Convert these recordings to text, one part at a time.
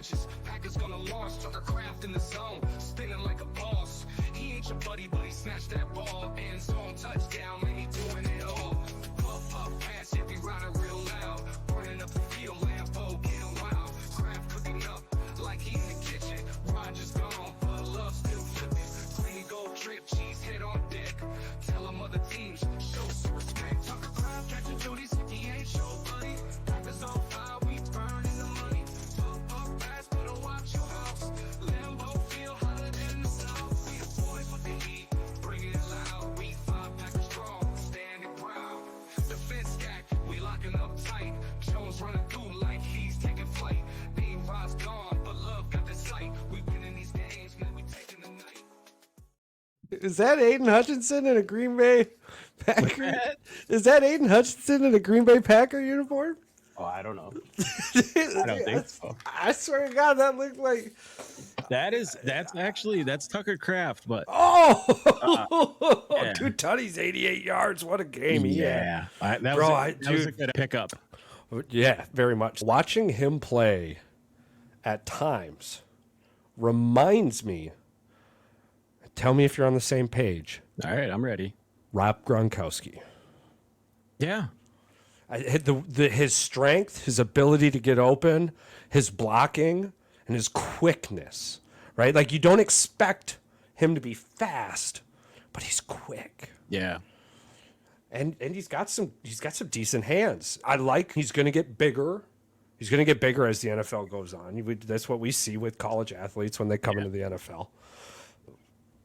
inches. Packers gonna launch, Tucker Craft in the zone, spinning like a boss. He ain't your buddy, but he snatched that ball. End zone touchdown, man, he doing it all. Puff, pass if he riding real loud. Running up the field, Lambo, getting wild. Craft cooking up like he in the kitchen. Rogers gone, but love still flipping. Green gold drip, cheese head on deck. Tell him other teams, show some respect. Tucker Craft catching duties, he ain't your buddy. Packers on fire, we burning the money. Puff, pass, better watch your house. Lambo feel hotter than the south. We the boys with the heat, bring it loud. We 5 Packers strong, standing proud. Defense stack, we locking up tight. Jones running through like he's taking flight. Beam Rod's gone, but love got the sight. We winning these games, man, we taking the night. Is that Aiden Hutchinson in a Green Bay Packer? Is that Aiden Hutchinson in a Green Bay Packer uniform? Oh, I don't know. I don't think so. I swear to God, that looked like. That's Tucker Craft, but Yeah. 2 tutties, 88 yards. What a game he had. That was a good pickup. Yeah, very much. Watching him play at times reminds me. Tell me if you're on the same page. All right, I'm ready. Rob Gronkowski. Yeah. His strength, his ability to get open, his blocking, and his quickness, right? Like, you don't expect him to be fast, but he's quick. Yeah. And he's got some decent hands. He's going to get bigger. He's going to get bigger as the NFL goes on. That's what we see with college athletes when they come into the NFL.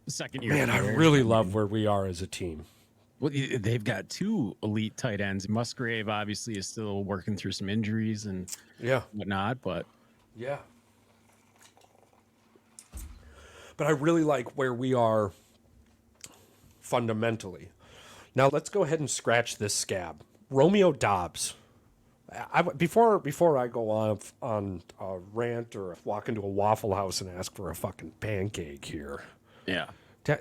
Second year. Man, I really love where we are as a team. Well, they've got 2 elite tight ends. Musgrave obviously is still working through some injuries and whatnot, but yeah. But I really like where we are fundamentally. Now let's go ahead and scratch this scab. Romeo Dobbs. Before I go on a rant or walk into a Waffle House and ask for a fucking pancake here. yeah.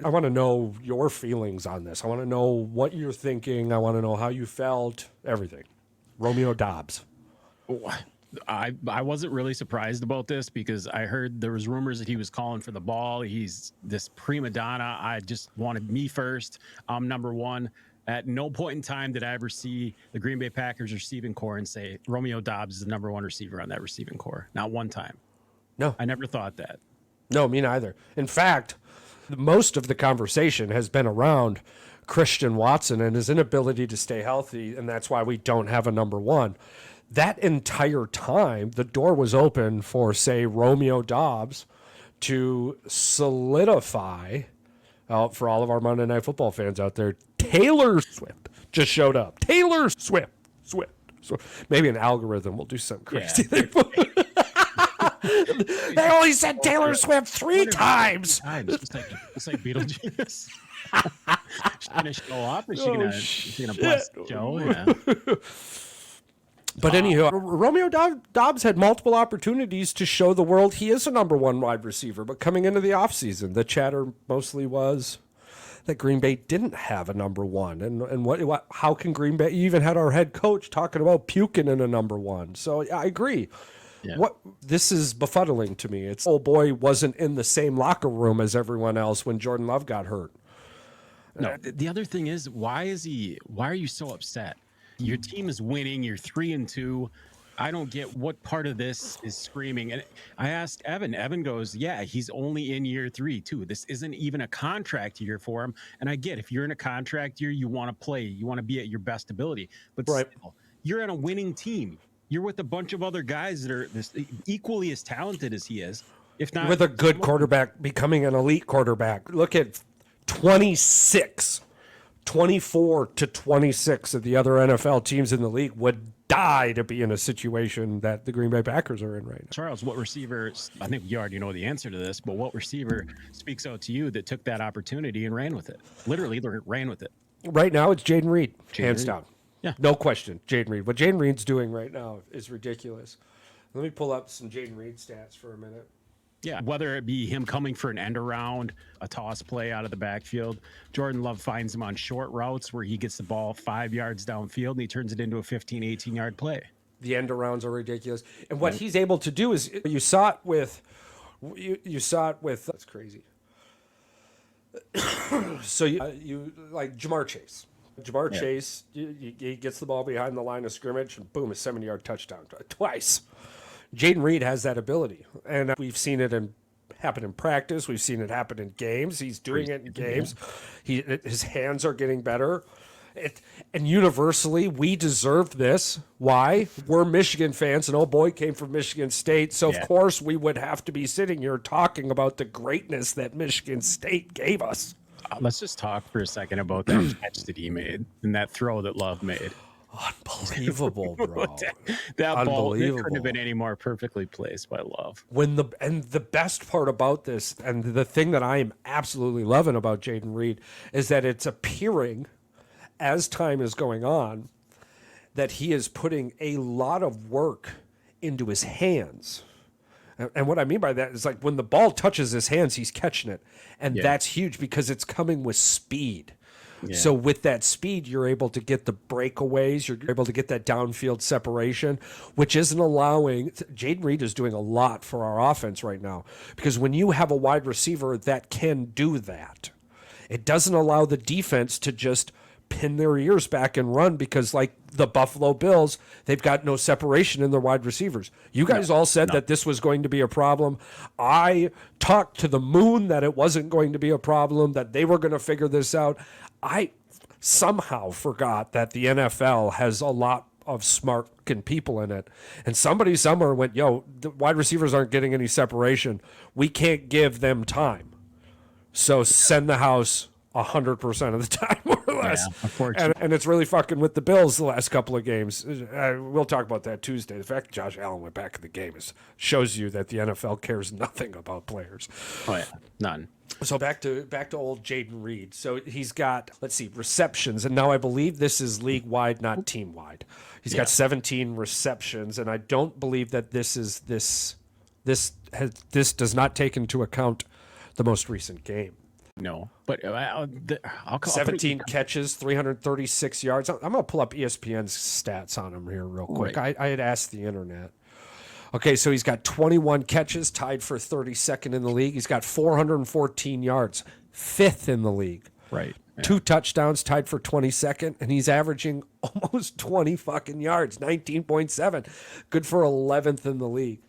I want to know your feelings on this. I want to know what you're thinking. I want to know how you felt. Everything. Romeo Dobbs. I wasn't really surprised about this because I heard there was rumors that he was calling for the ball. He's this prima donna. I just wanted me first. I'm number one. At no point in time did I ever see the Green Bay Packers receiving core and say Romeo Dobbs is the number 1 receiver on that receiving core. Not one time. No. I never thought that. No, me neither. In fact, most of the conversation has been around Christian Watson and his inability to stay healthy, and that's why we don't have a number 1. That entire time, the door was open for, say, Romeo Dobbs to solidify, for all of our Monday Night Football fans out there, Taylor Swift just showed up. Taylor Swift. Maybe an algorithm will do something crazy. Yeah. They only said Taylor Swift 3 times. It's like Beetlejuice. She's gonna show up and she's gonna bless Joe. Yeah. But anyhow, Romeo Dobbs had multiple opportunities to show the world he is a number 1 wide receiver. But coming into the offseason, the chatter mostly was that Green Bay didn't have a number 1. And how can Green Bay? You even had our head coach talking about puking in a number 1. So I agree. Yeah. This is befuddling to me. It's old boy wasn't in the same locker room as everyone else when Jordan Love got hurt. No, the other thing is, why are you so upset? Your team is winning. You're 3-2. I don't get what part of this is screaming. And I asked Evan. Evan goes, yeah, he's only in year 3 too. This isn't even a contract year for him. And I get, if you're in a contract year, you want to play. You want to be at your best ability. But still, you're on a winning team. You're with a bunch of other guys that are equally as talented as he is. If not, with a good quarterback becoming an elite quarterback. Look at 24 to 26 of the other NFL teams in the league would die to be in a situation that the Green Bay Packers are in right now. Charles, what receiver, I think you already know the answer to this, but what receiver speaks out to you that took that opportunity and ran with it? Literally ran with it. Right now, it's Jayden Reed, hands down. Yeah. No question, Jayden Reed. What Jayden Reed's doing right now is ridiculous. Let me pull up some Jayden Reed stats for a minute. Yeah, whether it be him coming for an end around, a toss play out of the backfield, Jordan Love finds him on short routes where he gets the ball 5 yards downfield and he turns it into a 15, 18-yard play. The end arounds are ridiculous. And what he's able to do is you saw it with that's crazy. So you like Jamar Chase. Chase, he gets the ball behind the line of scrimmage and boom, a 70-yard touchdown twice. Jayden Reed has that ability, and we've seen it happen in practice. We've seen it happen in games. He's doing it in games. His hands are getting better. And universally, we deserved this. Why? We're Michigan fans, and old boy came from Michigan State, so of course we would have to be sitting here talking about the greatness that Michigan State gave us. Let's just talk for a second about that catch that he made and that throw that Love made. Unbelievable, bro. that ball couldn't have been any more perfectly placed by Love. The best part about this, and the thing that I am absolutely loving about Jayden Reed, is that it's appearing as time is going on that he is putting a lot of work into his hands. And what I mean by that is like when the ball touches his hands, he's catching it. And that's huge because it's coming with speed. Yeah. So with that speed, you're able to get the breakaways. You're able to get that downfield separation, which isn't allowing. Jayden Reed is doing a lot for our offense right now because when you have a wide receiver that can do that, it doesn't allow the defense to just pin their ears back and run because like the Buffalo Bills, they've got no separation in their wide receivers. You guys all said that this was going to be a problem. I talked to the moon that it wasn't going to be a problem, that they were going to figure this out. I somehow forgot that the NFL has a lot of smart people in it. And somebody somewhere went, yo, the wide receivers aren't getting any separation. We can't give them time. So send the house 100% of the time, more or less. Yeah, and it's really fucking with the Bills the last couple of games. We'll talk about that Tuesday. The fact that Josh Allen went back in the game shows you that the NFL cares nothing about players. Oh, yeah. None. So back to old Jayden Reed. So he's got, let's see, receptions. And now I believe this is league-wide, not team-wide. He's got 17 receptions, and I don't believe that this does not take into account the most recent game. No, but I'll 17 catches, 336 yards. I'm going to pull up ESPN's stats on him here real quick. Right. I had asked the internet. Okay, so he's got 21 catches, tied for 32nd in the league. He's got 414 yards, 5th in the league. Right. Yeah. 2 touchdowns, tied for 22nd, and he's averaging almost 20 fucking yards, 19.7. Good for 11th in the league.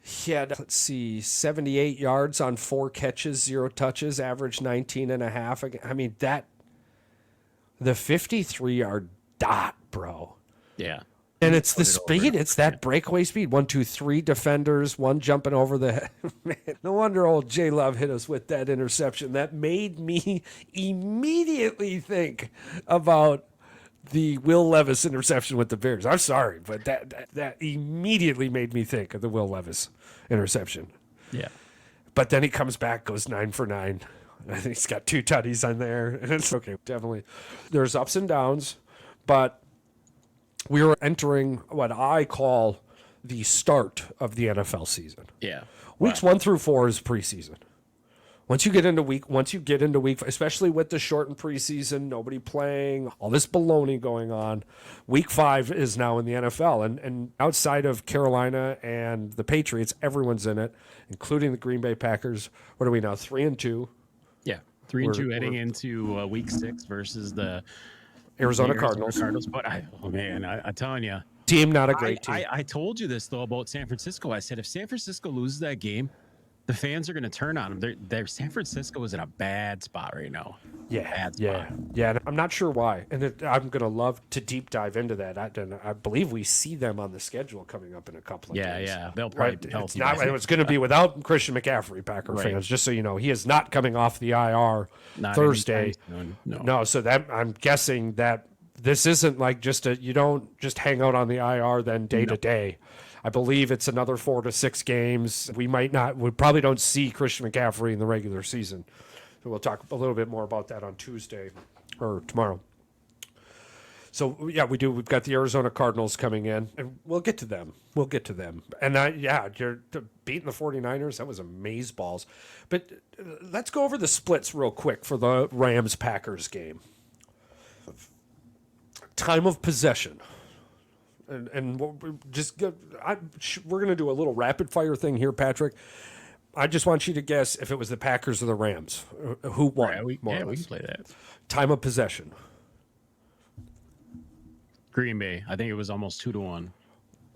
He had, let's see, 78 yards on 4 catches, 0 touches, average 19.5. I mean, the 53-yard dot, bro. Yeah. And it's the speed. It's that breakaway speed. 1, 2, 3 defenders, one jumping over the head. Man, no wonder old J Love hit us with that interception. That made me immediately think about the Will Levis interception with the Bears. I'm sorry, but that immediately made me think of the Will Levis interception. Yeah. But then he comes back, goes 9 for 9. I think he's got 2 tutties on there. And it's okay, definitely. There's ups and downs, but we are entering what I call the start of the NFL season. Yeah. Weeks 1 through 4 is preseason. Once you get into week, especially with the shortened preseason, nobody playing, all this baloney going on, week 5 is now in the NFL. And outside of Carolina and the Patriots, everyone's in it, including the Green Bay Packers. What are we now, 3-2? Yeah, 3-2 heading into week 6 versus the Arizona Cardinals. But I'm telling you. Team, not a great team. I told you this, though, about San Francisco. I said, if San Francisco loses that game, the fans are going to turn on them. San Francisco is in a bad spot right now. Yeah. And I'm not sure why. And I'm going to love to deep dive into that. I believe we see them on the schedule coming up in a couple of days. Yeah. They'll probably it's going to be without Christian McCaffrey, Packer fans, just so you know. He is not coming off the IR Thursday. No, so that I'm guessing that this isn't like you don't just hang out on the IR then day to day. I believe it's another 4 to 6 games. We probably don't see Christian McCaffrey in the regular season. So we'll talk a little bit more about that on Tuesday or tomorrow. So, yeah, we do. We've got the Arizona Cardinals coming in, and we'll get to them. And, you're beating the 49ers. That was amazeballs. But let's go over the splits real quick for the Rams-Packers game. Time of possession. and we're going to do a little rapid fire thing here, Patrick. I just want you to guess if it was the Packers or the Rams. Who won? Yeah, we can play that. Time of possession. Green Bay. I think it was almost 2-1.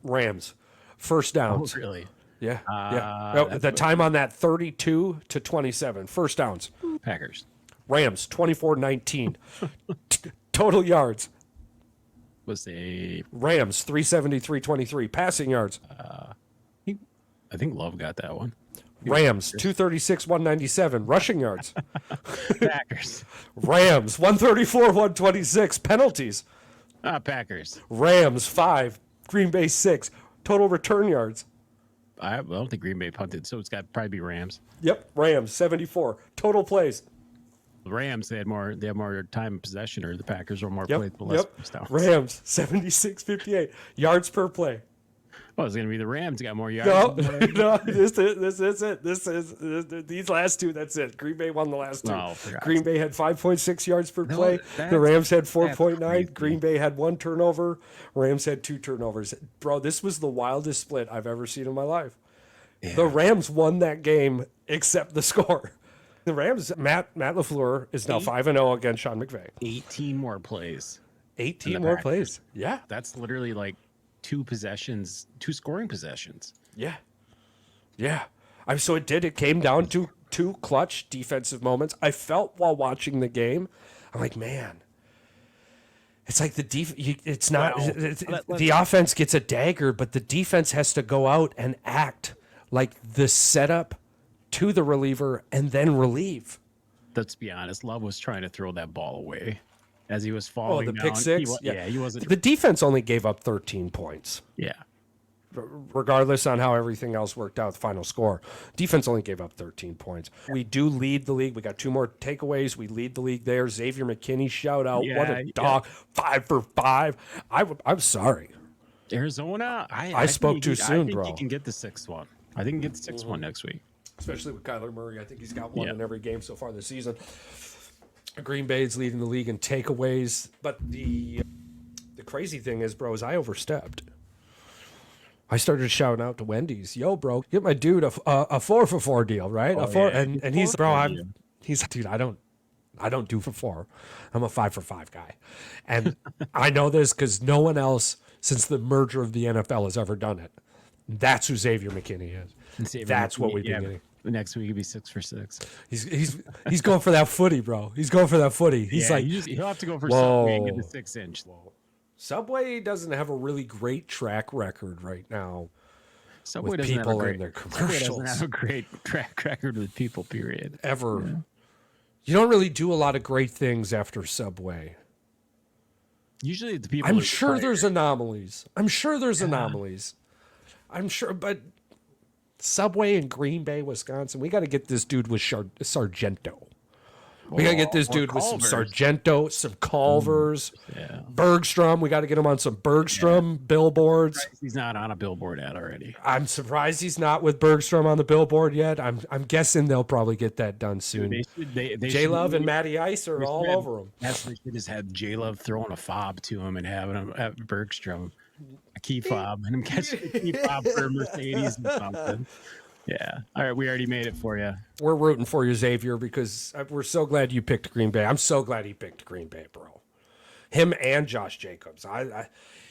Rams. First downs. Oh, really? Yeah. No, the time on that 32-27. First downs. Packers. Rams 24-19. Total yards. Was a Rams 373-23. Passing yards. I think Love got that one. Rams 236-197. Rushing yards. Packers. Rams 134-126. Penalties. Packers. Rams 5. Green Bay 6. Total return yards. I don't think Green Bay punted, so it's got to probably be Rams. Yep. Rams 74. Total plays. The Rams, they had more time of possession, or the Packers were more plays, but less Yep. touchdowns. Rams 76-58. Yards per play. Well, it's going to be the Rams got more yards. No, this is it. This is these last two. That's it. Green Bay won the last two. Oh, Green Bay had 5.6 yards per play. The that's- Rams had that's 4.9. crazy. Green Bay had 1 turnover. Rams had 2 turnovers. Bro, this was the wildest split I've ever seen in my life. Yeah. The Rams won that game except the score. The Rams, Matt LaFleur is now 5-0 against Sean McVay. 18 more plays. 18 more plays. Yeah. That's literally like 2 scoring possessions. Yeah. Yeah. So it came down to 2 clutch defensive moments. I felt while watching the game, I'm like, man, it's like it's not, the offense gets a dagger, but the defense has to go out and act like the setup to the reliever and then relieve. Let's be honest. Love was trying to throw that ball away as he was falling the down. pick six? He wasn't. The defense only gave up 13 points. Yeah. Regardless on how everything else worked out, the final score. Defense only gave up 13 points. We do lead the league. We got 2 more takeaways. We lead the league there. Xavier McKinney, shout out. What a dog. 5 for 5. I'm sorry. Arizona, I spoke too soon, bro. I think he can get the 6th one. I think he can get the 6th one next week. Especially with Kyler Murray. I think he's got one in every game so far this season. Green Bay's leading the league in takeaways. But the crazy thing is, bro, is I overstepped. I started shouting out to Wendy's, "Yo, bro, get my dude a 4 for 4 deal, right? Oh, a 4." yeah. And he's, bro, he's, dude, I don't do for 4. I'm a 5 for 5 guy. And I know this because no one else since the merger of the NFL has ever done it. That's who Xavier McKinney is. That's what we've been getting. Next week he'll be 6 for 6. He's going for that footy, bro. He's going for that footy. He's like, he'll have to go for Subway and get the 6-inch. Subway doesn't have a really great track record right now. Subway with doesn't have a people great, in their Subway commercials. doesn't have a great track record with people. Period. Ever. Yeah. You don't really do a lot of great things after Subway. Usually the people. I'm sure there's anomalies. I'm sure, but Subway in Green Bay, Wisconsin, we got to get this dude with Sargento. We got to get this dude with some Sargento, some Culvers, Bergstrom. We got to get him on some Bergstrom billboards. He's not on a billboard ad already. I'm surprised he's not with Bergstrom on the billboard yet. I'm guessing they'll probably get that done soon. J-Love and Matty Ice are all over him. That's they should just had J-Love throwing a fob to him and having him at Bergstrom a key fob and him catching a key fob for a Mercedes and something. Yeah. All right. We already made it for you. We're rooting for you, Xavier, because we're so glad you picked Green Bay. I'm so glad he picked Green Bay, bro. Him and Josh Jacobs. A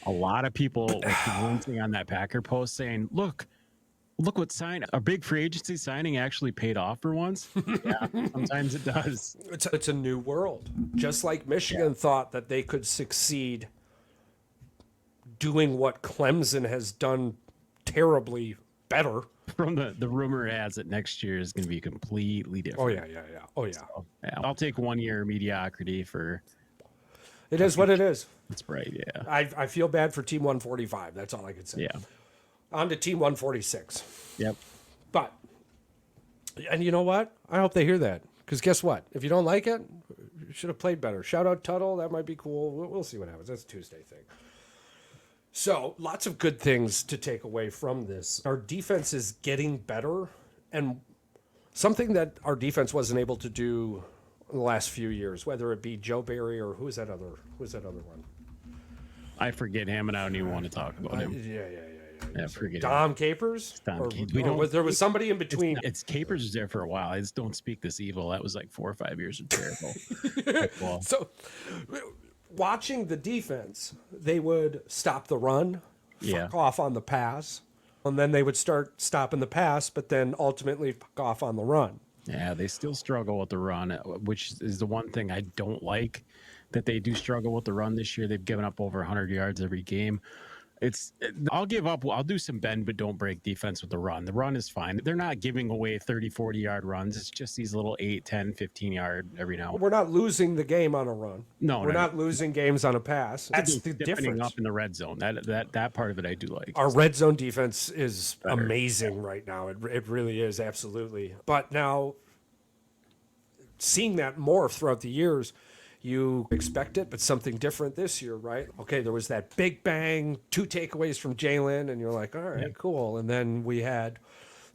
lot of people commenting on that Packer post saying, look what a big free agency signing actually paid off for once. Yeah, sometimes it does. It's a new world. Just like Michigan thought that they could succeed doing what Clemson has done terribly better. From the rumor has it next year is going to be completely different. Oh yeah. Oh yeah. So, yeah. I'll take 1 year mediocrity for. It is what it is. That's right. Yeah. I feel bad for Team 145. That's all I can say. Yeah. On to Team 146. Yep. But, and you know what? I hope they hear that. Because guess what? If you don't like it, you should have played better. Shout out Tuttle. That might be cool. We'll see what happens. That's a Tuesday thing. So, lots of good things to take away from this. Our defense is getting better, and something that our defense wasn't able to do in the last few years, whether it be Joe Barry or who's that other one? I forget him, and I don't even want to talk about him. Yeah. Forget Dom Capers? Dom Or, Capers. there was somebody in between. It's Capers was there for a while. I just don't speak this evil. That was like 4 or 5 years of terrible. Well, So, watching the defense, they would stop the run, fuck off on the pass, and then they would start stopping the pass, but then ultimately fuck off on the run. yeah, they still struggle with the run, which is the one thing I don't like, that they do struggle with the run this year. They've given up over 100 yards every game. I'll give up. I'll do some bend, but don't break defense with the run. The run is fine. They're not giving away 30, 40-yard runs. It's just these little 8, 10, 15-yard every now. We're not losing the game on a run. No, we're not losing games on a pass. That's the difference. Up in the red zone. That part of it I do like. Our red zone defense is amazing right now. It really is, absolutely. But now, seeing that morph throughout the years, you expect it, but something different this year, right? Okay, there was that big bang, 2 takeaways from Jalen, and you're like, all right, cool. And then we had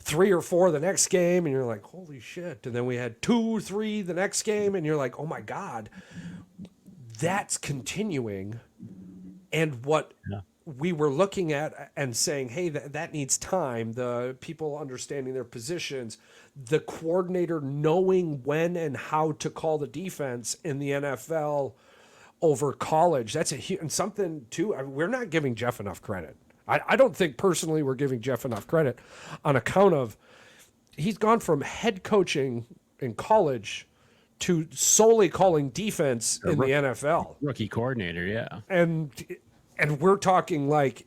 3 or 4 the next game, and you're like, holy shit. And then we had 2, 3 the next game, and you're like, oh my God, that's continuing. And what we were looking at and saying, hey, that needs time, the people understanding their positions, the coordinator knowing when and how to call the defense in the NFL over college. That's and something too. We're not giving Jeff enough credit. I don't think personally we're giving Jeff enough credit on account of he's gone from head coaching in college to solely calling defense in the NFL. Rookie coordinator, yeah. And we're talking like,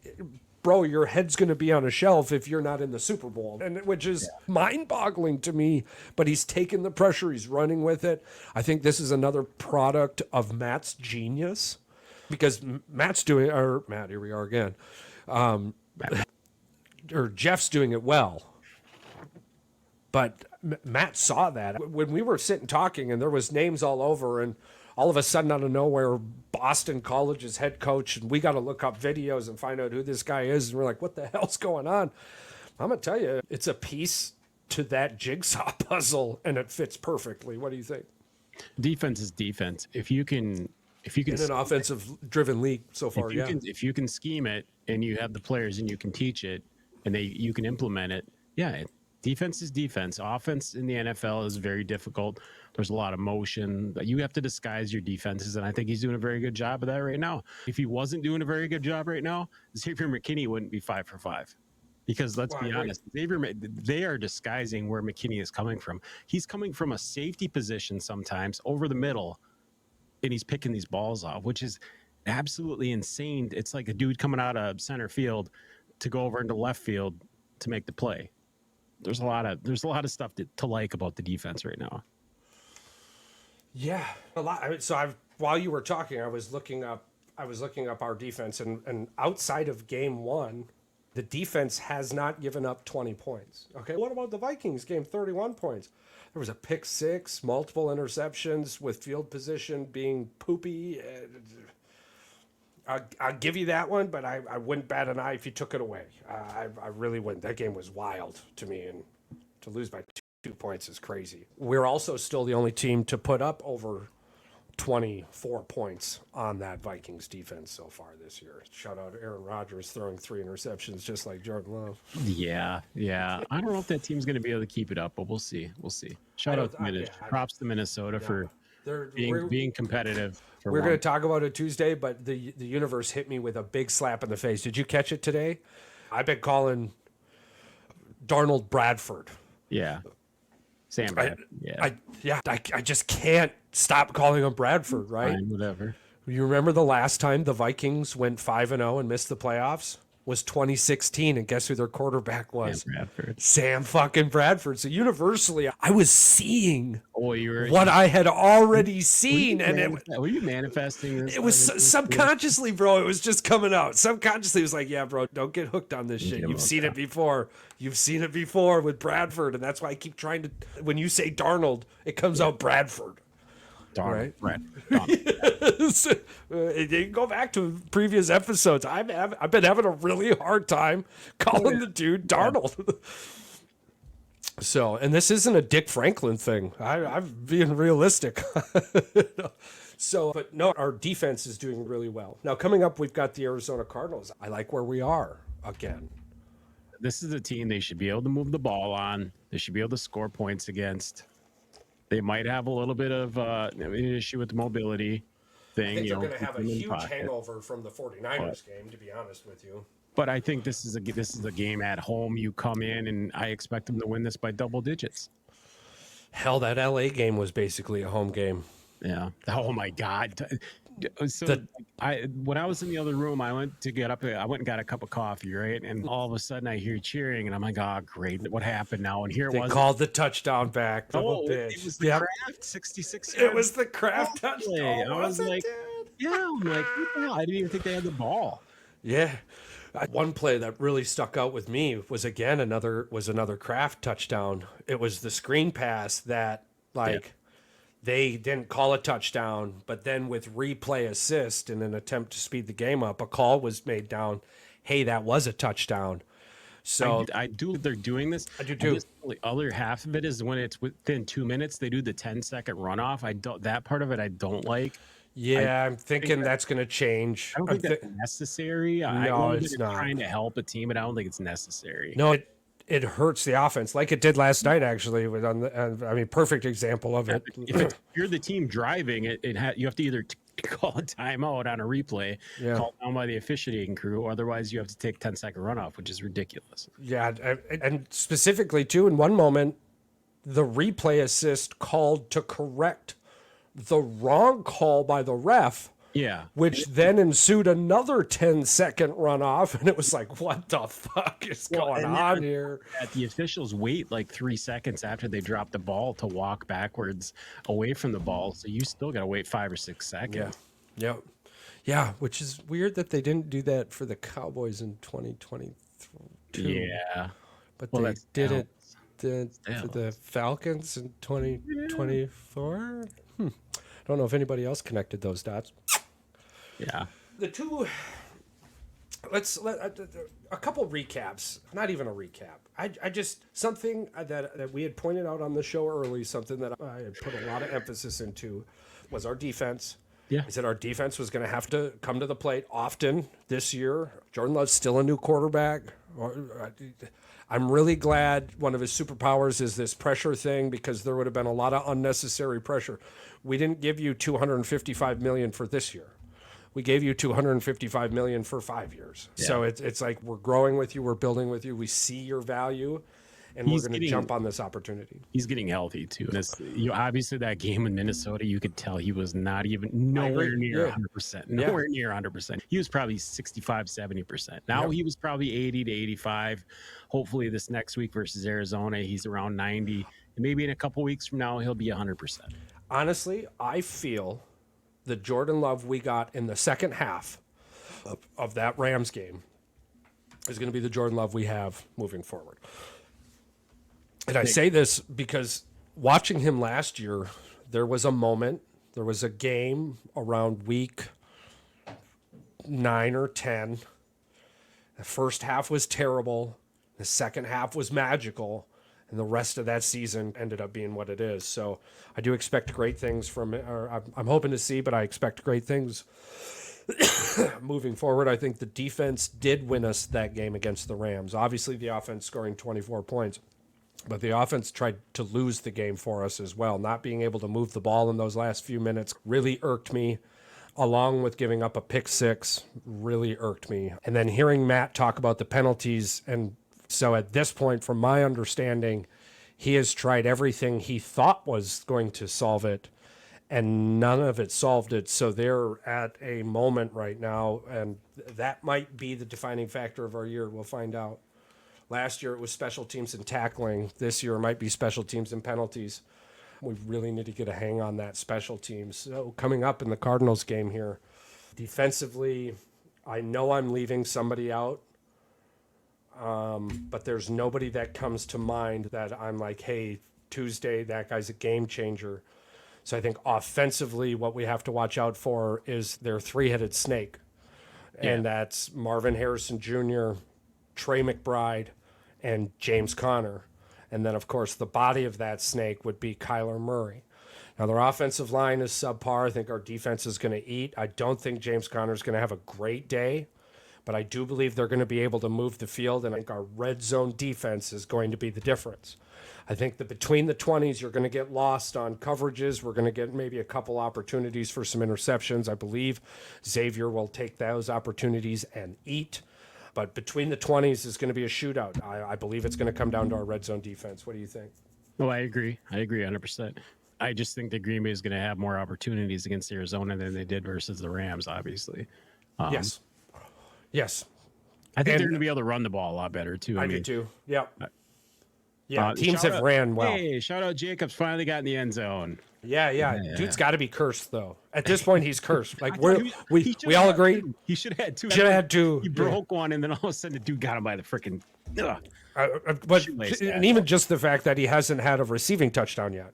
bro, your head's going to be on a shelf if you're not in the Super Bowl, and which is mind-boggling to me. But he's taken the pressure, he's running with it. I think this is another product of Matt's genius, because Matt's doing, or Matt, here we are again, or Jeff's doing it well. But Matt saw that when we were sitting talking, and there was names all over, and all of a sudden, out of nowhere, Boston College's head coach, and we got to look up videos and find out who this guy is. And we're like, what the hell's going on? I'm going to tell you, it's a piece to that jigsaw puzzle, and it fits perfectly. What do you think? Defense is defense. If you can in an offensive-driven league so far, if you can scheme it and you have the players and you can teach it and you can implement it, defense is defense. Offense in the NFL is very difficult. There's a lot of motion. You have to disguise your defenses, and I think he's doing a very good job of that right now. If he wasn't doing a very good job right now, Xavier McKinney wouldn't be 5 for 5. Because let's be honest, they are disguising where McKinney is coming from. He's coming from a safety position sometimes over the middle, and he's picking these balls off, which is absolutely insane. It's like a dude coming out of center field to go over into left field to make the play. There's a lot of stuff to like about the defense right now. Yeah, a lot. I mean, so while you were talking, I was looking up our defense, and outside of game 1, the defense has not given up 20 points. Okay, what about the Vikings game? 31 points. There was a pick 6, multiple interceptions with field position being poopy. I'll give you that one, but I wouldn't bat an eye if you took it away. I really wouldn't. That game was wild to me, and to lose by 2 points is crazy. We're also still the only team to put up over 24 points on that Vikings defense so far this year. Shout out Aaron Rodgers throwing 3 interceptions just like Jordan Love. Yeah. I don't know if that team's going to be able to keep it up, but we'll see. Shout out to Minnesota. Props to Minnesota for being competitive. We're going to talk about it Tuesday, but the universe hit me with a big slap in the face. Did you catch it today? I've been calling Darnold Bradford. Yeah. Sam Bradford. I just can't stop calling him Bradford, right? Fine, whatever. You remember the last time the Vikings went 5-0 and missed the playoffs? Was 2016, and guess who their quarterback was? Sam fucking Bradford. So universally, I was seeing what I had already seen, were you manifesting this? It was subconsciously, bro. It was just coming out. Subconsciously, it was like, yeah, bro, don't get hooked on this shit. You've seen it before. You've seen it before with Bradford, and that's why I keep trying to. When you say Darnold, it comes out Bradford. Right? You can go back to previous episodes. I've been having a really hard time calling the dude Darnold. So, and this isn't a Dick Franklin thing. I'm being realistic. So, but no, our defense is doing really well. Now, coming up, we've got the Arizona Cardinals. I like where we are again. This is a team they should be able to move the ball on. They should be able to score points against. They might have a little bit of an issue with the mobility thing. I think you they're know, going to have a keeping them in huge pocket. hangover from the 49ers game, to be honest with you. But I think this is a game at home. You come in, and I expect them to win this by double digits. Hell, that LA game was basically a home game. Yeah. Oh my God. So when I was in the other room, I went to get up. I went and got a cup of coffee, right? And all of a sudden, I hear cheering, and I'm like, "Oh, great! What happened now?" And here They it was. called the touchdown back. Oh, Bitch. it was the Kraft 66. It was the Kraft touchdown. Play. I was like, dude? yeah, I'm like, what the hell? I didn't even think they had the ball. Yeah. One play that really stuck out with me was again another Kraft touchdown. It was the screen pass that they didn't call a touchdown, but then with replay assist in an attempt to speed the game up, a call was made down. Hey, that was a touchdown. So I do. They're doing this. I do too. The other half of it is when it's within 2 minutes, they do the 10-second runoff. I don't. That part of it I don't like. Yeah, I'm thinking that's going to change. I don't think that's necessary. I know it's that not. Trying to help a team, but I don't think it's necessary. No, it hurts the offense like it did last night. Actually, with perfect example of it. If you're the team driving, you have to either call a timeout on a replay, called down by the officiating crew, or otherwise you have to take 10-second runoff, which is ridiculous. Yeah, and specifically too, in one moment, the replay assist called to correct the wrong call by the ref. Yeah. Which then ensued another 10-second runoff, and it was like, what the fuck is going on here? The officials wait like 3 seconds after they drop the ball to walk backwards away from the ball, so you still got to wait 5 or 6 seconds. Yeah, which is weird that they didn't do that for the Cowboys in 2022. Yeah. But they did it for the Falcons in 2024. Don't know if anybody else connected those dots. Yeah. The two. A couple recaps. Not even a recap. I just something that we had pointed out on the show early. Something that I had put a lot of emphasis into was our defense. Yeah. I said our defense was going to have to come to the plate often this year. Jordan Love's still a new quarterback. I'm really glad one of his superpowers is this pressure thing, because there would have been a lot of unnecessary pressure. We didn't give you $255 million for this year. We gave you $255 million for 5 years. Yeah. So it's like we're growing with you, we're building with you, we see your value, and we're going to jump on this opportunity. He's getting healthy too. Obviously that game in Minnesota, you could tell he was not even nowhere near 100%. Nowhere near 100%. He was probably 65, 70%. Now he was probably 80 to 85. Hopefully this next week versus Arizona, he's around 90. And maybe in a couple weeks from now, he'll be 100%. Honestly, I feel the Jordan Love we got in the second half of that Rams game is going to be the Jordan Love we have moving forward. And I say this because watching him last year, there was a moment, there was a game around week 9 or 10. The first half was terrible. The second half was magical. And the rest of that season ended up being what it is. So I do expect great things from it. Or I'm hoping to see, but I expect great things moving forward. I think the defense did win us that game against the Rams. Obviously, the offense scoring 24 points. But the offense tried to lose the game for us as well. Not being able to move the ball in those last few minutes really irked me, along with giving up a pick six, really irked me. And then hearing Matt talk about the penalties. And so at this point, from my understanding, he has tried everything he thought was going to solve it, and none of it solved it. So they're at a moment right now, and that might be the defining factor of our year. We'll find out. Last year, it was special teams and tackling. This year, it might be special teams and penalties. We really need to get a hang on that special teams. So coming up in the Cardinals game here, defensively, I know I'm leaving somebody out, but there's nobody that comes to mind that I'm like, hey, Tuesday, that guy's a game changer. So I think offensively, what we have to watch out for is their three-headed snake. And that's Marvin Harrison Jr., Trey McBride, and James Conner. And then, of course, the body of that snake would be Kyler Murray. Now, their offensive line is subpar. I think our defense is going to eat. I don't think James Conner is going to have a great day, but I do believe they're going to be able to move the field, and I think our red zone defense is going to be the difference. I think that between the 20s, you're going to get lost on coverages. We're going to get maybe a couple opportunities for some interceptions. I believe Xavier will take those opportunities and eat. But between the 20s is going to be a shootout. I believe it's going to come down to our red zone defense. What do you think? Oh, I agree. I agree 100%. I just think that Green Bay is going to have more opportunities against Arizona than they did versus the Rams, obviously. Yes. Yes. I think they're going to be able to run the ball a lot better, too. I do too. Yeah. Yeah, teams have ran well. Hey, shout out Jacobs finally got in the end zone. Yeah. Dude's got to be cursed, though. At this point, he's cursed. Like we have all agree. He should have had two. Should have had two. He broke one, and then all of a sudden, the dude got him by the freaking. And even just the fact that he hasn't had a receiving touchdown yet.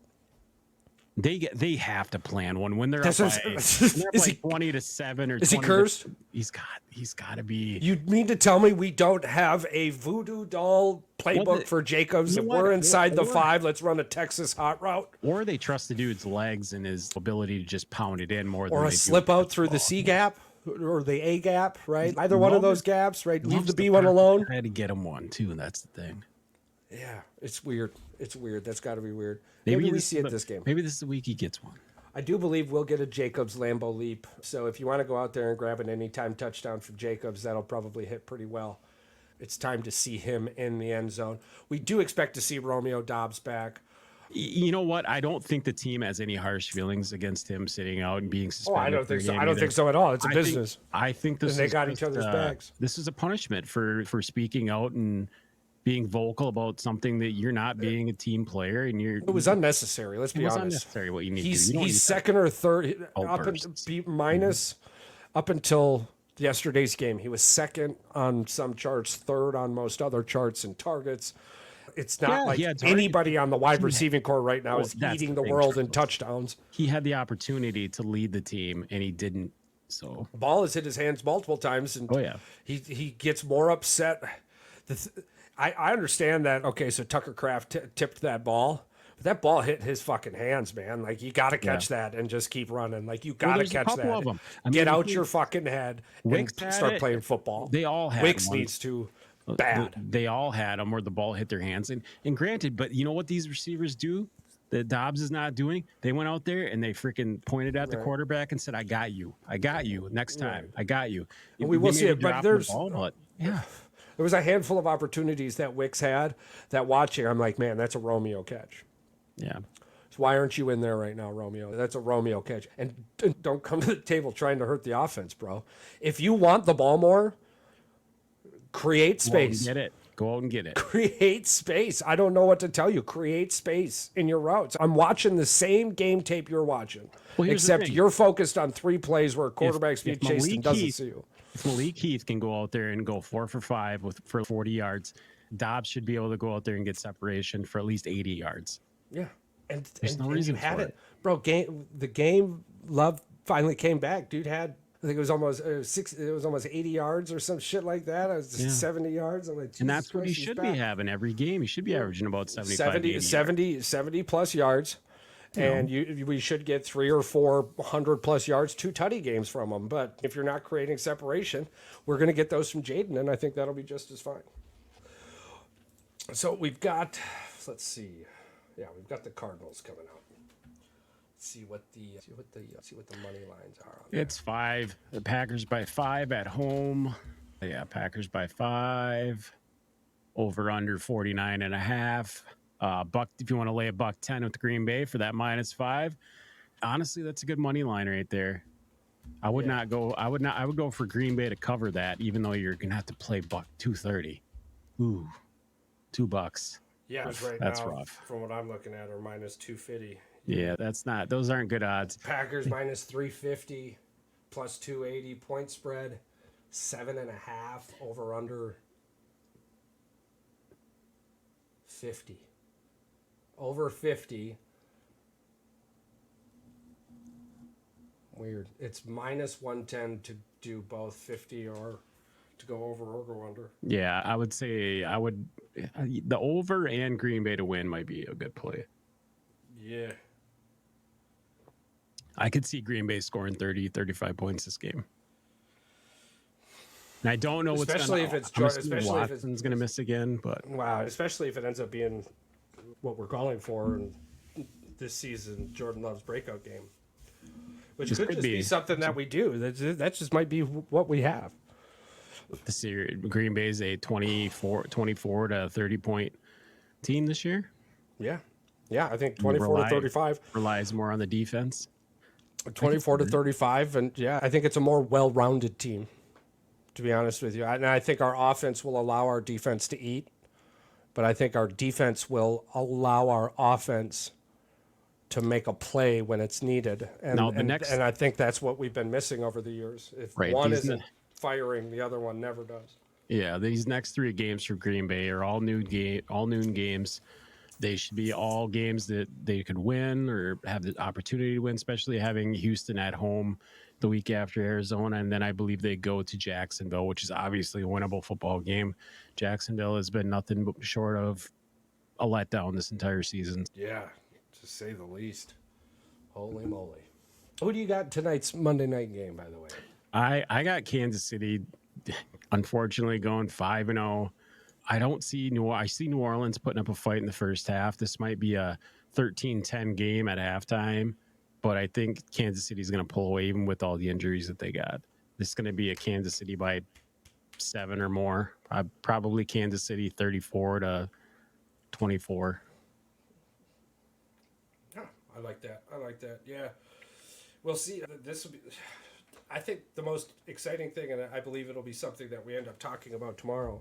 They have to plan one when they're up by, is he 20-7 or is he cursed? He's got to be. You mean to tell me we don't have a voodoo doll playbook for Jacobs? If we're inside the 5, let's run a Texas hot route. Or they trust the dude's legs and his ability to just pound it in more. Or than a slip out through the C gap or the A gap, right? Either one of those gaps, right? Leave the B one alone. I had to get him one too, and that's the thing. Yeah, it's weird. It's weird. That's got to be weird. Maybe we see it this game. Maybe this is the week he gets one. I do believe we'll get a Jacobs Lambeau leap. So if you want to go out there and grab an anytime touchdown from Jacobs, that'll probably hit pretty well. It's time to see him in the end zone. We do expect to see Romeo Dobbs back. You know what? I don't think the team has any harsh feelings against him sitting out and being suspended. Oh, I don't think so. I don't think so at all. It's a business. I think this. And they got each other's backs. This is a punishment for speaking out and being vocal about something that you're not being a team player, and you're. It was unnecessary. Let's be honest. Unnecessary. What you need. He's second or third up until yesterday's game. He was second on some charts, third on most other charts and targets. It's not like anybody on the wide receiving core right now is eating the world in touchdowns. He had the opportunity to lead the team, and he didn't. So the ball has hit his hands multiple times, and he gets more upset. I understand that. Okay, so Tucker Kraft tipped that ball, but that ball hit his fucking hands, man. Like, you got to catch that and just keep running. Like, you got to catch that. Of them. Get out your fucking head and start playing football. They all had Wicks needs to. Bad. They all had them where the ball hit their hands. And granted, but you know what these receivers do that Dobbs is not doing? They went out there and they freaking pointed at the quarterback and said, I got you. Next time. I got you. And we will see it, but there's there was a handful of opportunities that Wicks had that watching, I'm like, man, that's a Romeo catch. Yeah. So why aren't you in there right now, Romeo? That's a Romeo catch. And don't come to the table trying to hurt the offense, bro. If you want the ball more, create space. Go out and get it. Create space. I don't know what to tell you. Create space in your routes. I'm watching the same game tape you're watching, except you're focused on 3 plays where quarterback's being chased and doesn't see you. If Malik Heath can go out there and go 4 for 5 for 40 yards, Dobbs should be able to go out there and get separation for at least 80 yards. Yeah, and there's no reason you had for it, bro. The game love finally came back. Dude had. I think it was almost 80 yards or some shit like that. It was 70 yards. I'm like, and that's what he should be having every game. He should be averaging about 70 plus yards. And we should get 300 or 400 plus yards, 2 tutty games from him. But if you're not creating separation, we're going to get those from Jayden, and I think that'll be just as fine. So we've got, let's see. Yeah, we've got the Cardinals coming out. See what the money lines are on there. It's 5. The Packers by 5 at home. Yeah, Packers by 5. Over under 49.5. Buck, if you want to lay $1.10 with the Green Bay for that -5. Honestly, that's a good money line right there. I would not go. I would go for Green Bay to cover that, even though you're gonna have to play $2.30. Ooh, $2. Yeah, that's now, rough. From what I'm looking at, are -250. Yeah, those aren't good odds. Packers -350, plus 280 point spread, 7.5 over under 50. Over 50. Weird. It's -110 to do both 50 or to go over or go under. Yeah, I would say the over and Green Bay to win might be a good play. Yeah. I could see Green Bay scoring 30, 35 points this game. And I don't know especially if it's Watson's going to miss again, but wow, especially if it ends up being what we're calling for in this season, Jordan Love's breakout game, which could just be something that we do. That just might be what we have. This year, Green Bay's a 24 to 30 point team this year. Yeah, I think 24 to 35 relies more on the defense. 24 to 35, and yeah, I think it's a more well-rounded team, to be honest with you. And I think our offense will allow our defense to eat, but I think our defense will allow our offense to make a play when it's needed. And I think that's what we've been missing over the years. If one isn't firing, the other one never does. Yeah, these next 3 games for Green Bay are all noon games. They should be all games that they could win or have the opportunity to win, especially having Houston at home the week after Arizona. And then I believe they go to Jacksonville, which is obviously a winnable football game. Jacksonville has been nothing but short of a letdown this entire season. Yeah, to say the least. Holy moly. Who do you got tonight's Monday night game, by the way? I got Kansas City, unfortunately, going 5-0. I see New Orleans putting up a fight in the first half. This might be a 13-10 game at halftime, but I think Kansas City is going to pull away even with all the injuries that they got. This is going to be a Kansas City by 7 or more. Probably Kansas City 34 to 24. Yeah, I like that. Yeah. We'll see. This will be, I think, the most exciting thing, and I believe it'll be something that we end up talking about tomorrow,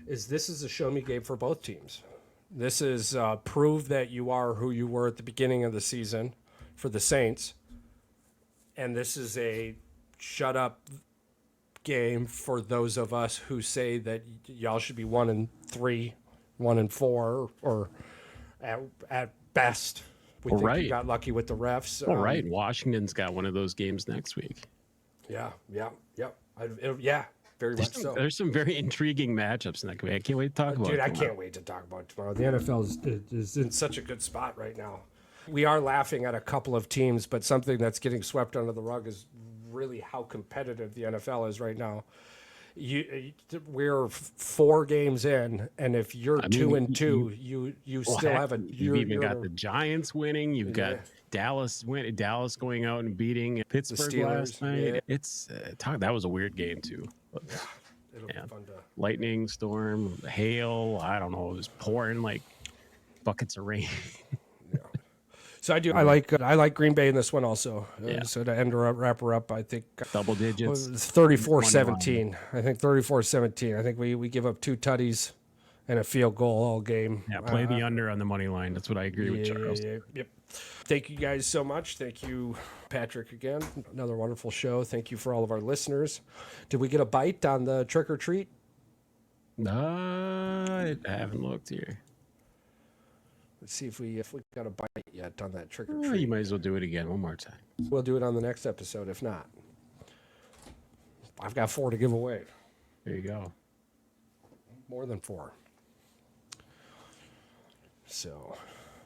this is a show me game for both teams. This is prove that you are who you were at the beginning of the season for the Saints. And this is a shut up game for those of us who say that y'all should be 1-3, 1-4, or at best. We think you got lucky with the refs. Right. Washington's got one of those games next week. Yeah. Very much so. There's some very intriguing matchups in that game. I can't wait to talk about it. Dude, I can't wait to talk about it tomorrow. The NFL is in such a good spot right now. We are laughing at a couple of teams, but something that's getting swept under the rug is really how competitive the NFL is right now. We're 4 games in, and if you're 2-2, you still have a. You've even got the Giants winning. You've got Dallas going out and beating Pittsburgh last night. Yeah. That was a weird game too. It'll be fun to. Lightning storm, hail. I don't know. It was pouring like buckets of rain. So I like Green Bay in this one also. So to wrap her up, I think double digits. 34-17. I think 34-17. I think we give up 2 tutties and a field goal all game. Yeah, play the under on the money line. That's what I agree with Charles. Yep. Thank you guys so much. Thank you, Patrick, again. Another wonderful show. Thank you for all of our listeners. Did we get a bite on the trick or treat? I haven't looked here. Let's see if we got a bite yet on that trick or treat. You might as well do it again one more time. We'll do it on the next episode. If not, I've got 4 to give away. There you go. More than 4. So,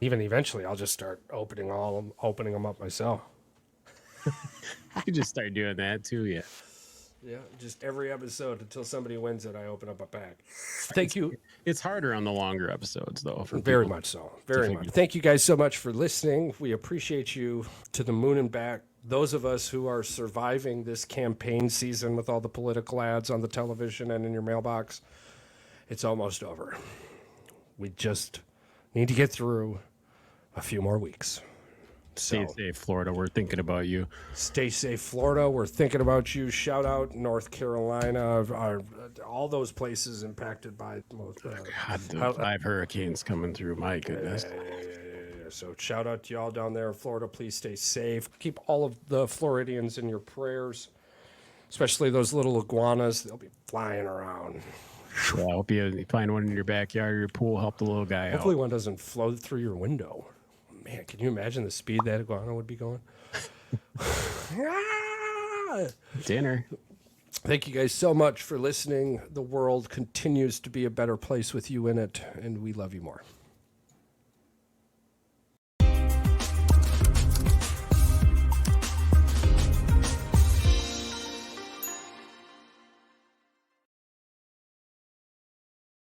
even eventually, I'll just start opening them up myself. You can just start doing that too, yeah. Yeah, just every episode until somebody wins it, I open up a pack. Thank you. It's harder on the longer episodes, though. Very much so. Very much. Thank you guys so much for listening. We appreciate you to the moon and back. Those of us who are surviving this campaign season with all the political ads on the television and in your mailbox, it's almost over. We just need to get through a few more weeks. Stay safe, Florida. We're thinking about you. Stay safe, Florida. We're thinking about you. Shout out North Carolina. All those places impacted by most. 5 hurricanes coming through. My goodness. Yeah. So shout out to y'all down there in Florida. Please stay safe. Keep all of the Floridians in your prayers, especially those little iguanas. They'll be flying around. Yeah, I hope you find one in your backyard or your pool. Help the little guy out. Hopefully one doesn't float through your window. Man, can you imagine the speed that iguana would be going? Dinner. Thank you guys so much for listening. The world continues to be a better place with you in it, and we love you more.